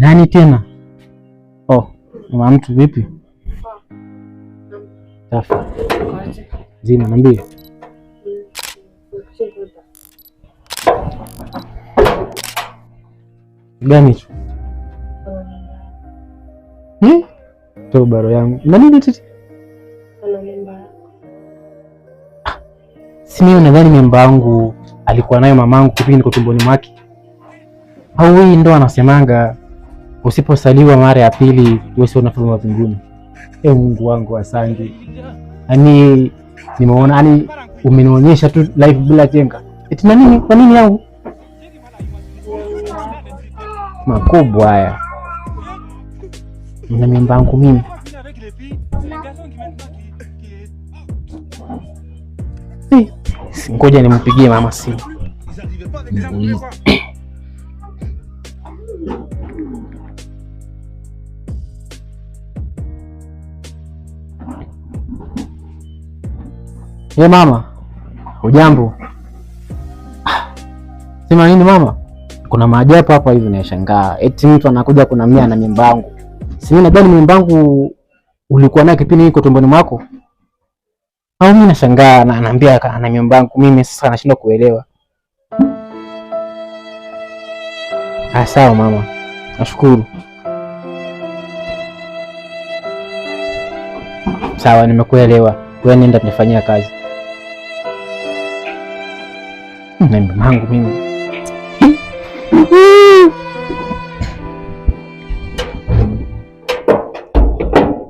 Nani tena? Oh, mama mtu vipi? Safi. Zima niambie. Gani hicho? Toa baro yangu. Na nini tete? Si mimi nadhani mimba yangu alikuwa nayo mamangu kipindi niko tumboni mwake. Au hii ndo anasemanga usiposaliwa mara ya pili wewe sio unafanya vingine. Mungu wangu asante. Yaani nimeona yani umenionyesha tu live bila jenga. Eti na nini? Kwa nini yangu? Makubwa haya. Na mimba yangu mimi. Ngoja nimpigie mama simu. Mama, hujambo? Sema nini mama? Kuna maajabu hapa hivi nashangaa. Eti mtu anakuja kunamia na mimba yangu. Si mimi nadhani mimba yangu ulikuwa nayo kipindi niko tumboni mwako. Au mimi nashangaa na anaambia ana mimba yangu mimi, sasa nashindwa kuelewa. Sawa mama. Nashukuru. Sawa, nimekuelewa. Wewe nenda nifanyia kazi. Na mimba yangu mimi.